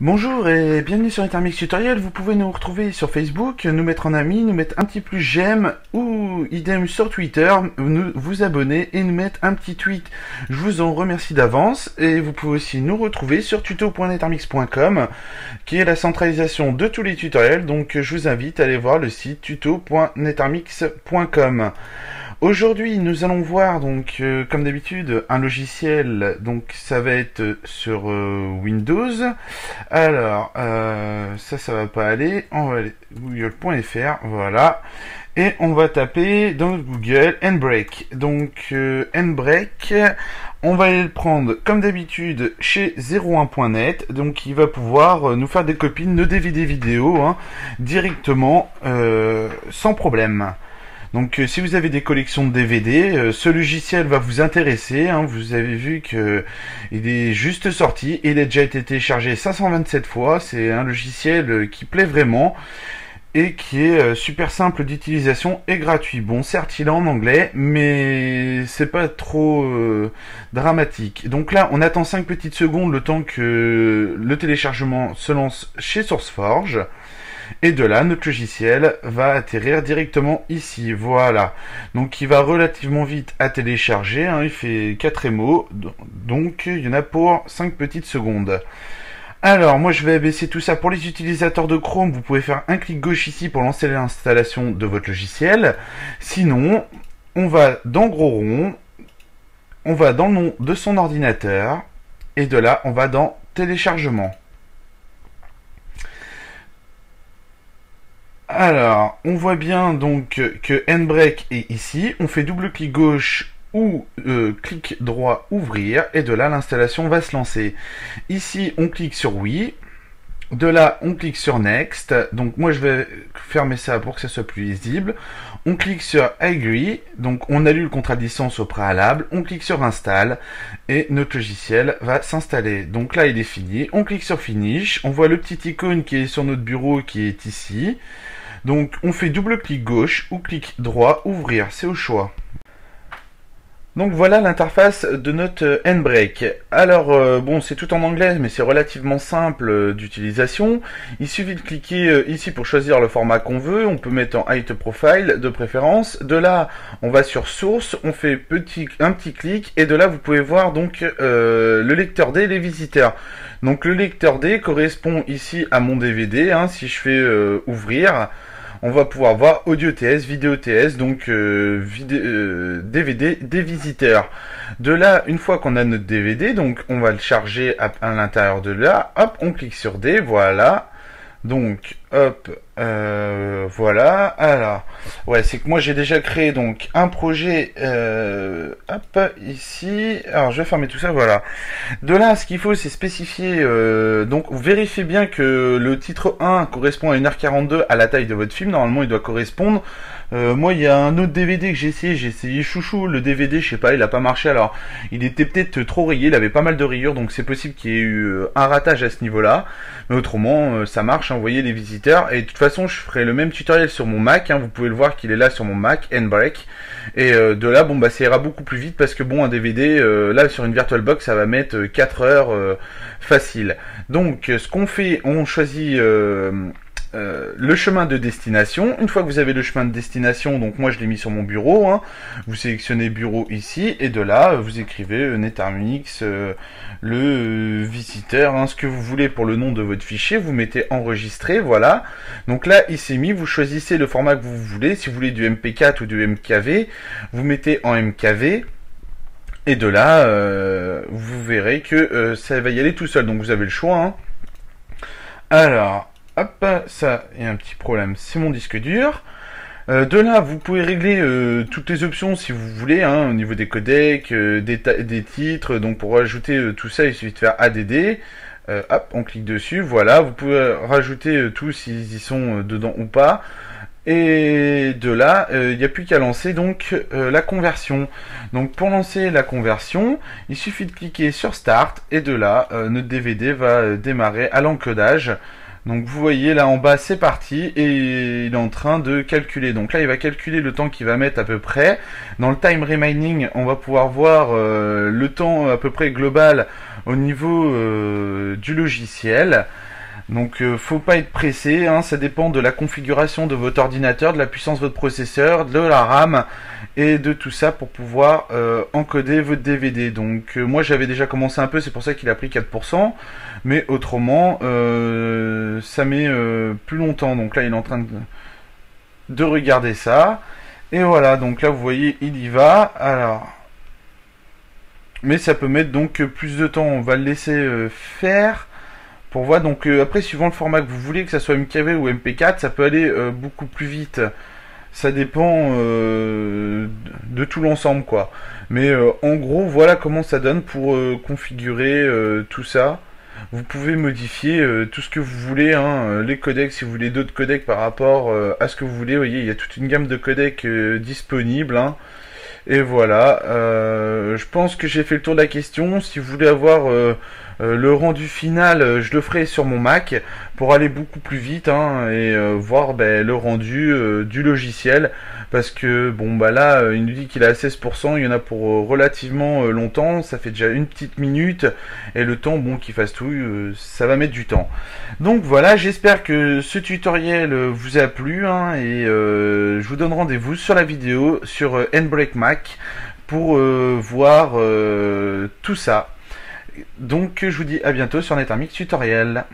Bonjour et bienvenue sur Intermix Tutoriel. Vous pouvez nous retrouver sur Facebook, nous mettre en ami, nous mettre un petit plus j'aime ou idem sur Twitter, vous abonner et nous mettre un petit tweet. Je vous en remercie d'avance et vous pouvez aussi nous retrouver sur tuto.netarmix.com qui est la centralisation de tous les tutoriels. Donc je vous invite à aller voir le site tuto.netarmix.com. Aujourd'hui, nous allons voir donc comme d'habitude un logiciel. Donc ça va être sur Windows. Alors ça va pas aller. On va aller google.fr, voilà. Et on va taper dans Google Handbrake. Donc Handbrake, on va aller le prendre comme d'habitude chez 01.net. Donc il va pouvoir nous faire des copies de nos DVD vidéo directement sans problème. Donc si vous avez des collections de DVD, ce logiciel va vous intéresser. Vous avez vu que il est juste sorti et il a déjà été téléchargé 527 fois. C'est un logiciel qui plaît vraiment et qui est super simple d'utilisation et gratuit. Bon, certes il est en anglais, mais c'est pas trop dramatique. Donc là, on attend 5 petites secondes le temps que le téléchargement se lance chez SourceForge. Et de là, notre logiciel va atterrir directement ici, voilà. Donc il va relativement vite à télécharger, il fait 4 MO, donc il y en a pour 5 petites secondes. Alors, moi je vais abaisser tout ça. Pour les utilisateurs de Chrome, vous pouvez faire un clic gauche ici pour lancer l'installation de votre logiciel. Sinon, on va dans Gros rond, on va dans le nom de son ordinateur, et de là, on va dans Téléchargement. Alors, on voit bien donc que Handbrake est ici. On fait double clic gauche ou clic droit ouvrir et de là l'installation va se lancer. Ici, on clique sur oui. De là, on clique sur Next. Donc moi, je vais fermer ça pour que ça soit plus lisible. On clique sur Agree. Donc on annule le contrat de licence au préalable. On clique sur Install et notre logiciel va s'installer. Donc là, il est fini. On clique sur Finish. On voit le petit icône qui est sur notre bureau qui est ici. Donc on fait double clic gauche ou clic droit ouvrir. C'est au choix. Donc voilà l'interface de notre Handbrake. Alors bon, c'est tout en anglais, mais c'est relativement simple d'utilisation. Il suffit de cliquer ici pour choisir le format qu'on veut. On peut mettre en Height Profile de préférence. De là, on va sur Source, on fait un petit clic et de là vous pouvez voir donc le lecteur D et les visiteurs. Donc le lecteur D correspond ici à mon DVD. Si je fais ouvrir, on va pouvoir voir Audio TS, Vidéo TS, donc DVD des visiteurs. De là, une fois qu'on a notre DVD, donc on va le charger à l'intérieur de là. Hop, on clique sur D, voilà. Donc, hop, voilà. Alors, ouais, c'est que moi j'ai déjà créé donc un projet, hop, ici. Alors, je vais fermer tout ça, voilà. De là, ce qu'il faut, c'est spécifier, donc vérifiez bien que le titre 1 correspond à 1h42 à la taille de votre film. Normalement, il doit correspondre. Moi, il y a un autre DVD que j'ai essayé Chouchou, le DVD, je sais pas, il a pas marché, alors il était peut-être trop rayé, il avait pas mal de rayures, donc c'est possible qu'il y ait eu un ratage à ce niveau-là, mais autrement, ça marche, vous voyez les visiteurs, et de toute façon, je ferai le même tutoriel sur mon Mac, vous pouvez le voir qu'il est là sur mon Mac, Handbrake, et de là, bon, bah, ça ira beaucoup plus vite, parce que bon, un DVD, là, sur une VirtualBox, ça va mettre 4 heures facile. Donc, ce qu'on fait, on choisit le chemin de destination. Une fois que vous avez le chemin de destination, donc moi je l'ai mis sur mon bureau, vous sélectionnez bureau ici et de là vous écrivez Netarmix, le visiteur, ce que vous voulez pour le nom de votre fichier, vous mettez enregistrer, voilà. Donc là il s'est mis, vous choisissez le format que vous voulez, si vous voulez du MP4 ou du MKV, vous mettez en MKV. Et de là vous verrez que ça va y aller tout seul, donc vous avez le choix. Alors hop, ça, il y a un petit problème, c'est mon disque dur. De là, vous pouvez régler toutes les options si vous voulez, au niveau des codecs, des titres. Donc pour ajouter tout ça, il suffit de faire ADD. Hop, on clique dessus, voilà. Vous pouvez rajouter tous s'ils y sont dedans ou pas. Et de là, il n'y a plus qu'à lancer donc la conversion. Donc pour lancer la conversion, il suffit de cliquer sur Start et de là, notre DVD va démarrer à l'encodage. Donc vous voyez là en bas c'est parti et il est en train de calculer. Donc là il va calculer le temps qu'il va mettre à peu près. Dans le time remaining on va pouvoir voir le temps à peu près global au niveau du logiciel. Donc faut pas être pressé, hein, ça dépend de la configuration de votre ordinateur, de la puissance de votre processeur, de la RAM et de tout ça pour pouvoir encoder votre DVD. Donc moi j'avais déjà commencé un peu, c'est pour ça qu'il a pris 4%, mais autrement ça met plus longtemps. Donc là il est en train de regarder ça. Et voilà, donc là vous voyez il y va. Alors, mais ça peut mettre donc plus de temps, on va le laisser faire. Pour voir, donc après suivant le format que vous voulez, que ça soit MKV ou MP4, ça peut aller beaucoup plus vite. Ça dépend de tout l'ensemble quoi. Mais en gros voilà comment ça donne pour configurer tout ça. Vous pouvez modifier tout ce que vous voulez, hein, les codecs si vous voulez d'autres codecs par rapport à ce que vous voulez. Vous voyez il y a toute une gamme de codecs disponibles. Hein. Et voilà, je pense que j'ai fait le tour de la question. Si vous voulez avoir le rendu final, je le ferai sur mon Mac pour aller beaucoup plus vite hein, et voir le rendu du logiciel. Parce que bon bah là, il nous dit qu'il est à 16%, il y en a pour relativement longtemps, ça fait déjà une petite minute et le temps bon qu'il fasse tout, ça va mettre du temps. Donc voilà, j'espère que ce tutoriel vous a plu hein, et je vous donne rendez-vous sur la vidéo sur Handbrake Mac pour voir tout ça. Donc je vous dis à bientôt sur NetArmix Tutoriel.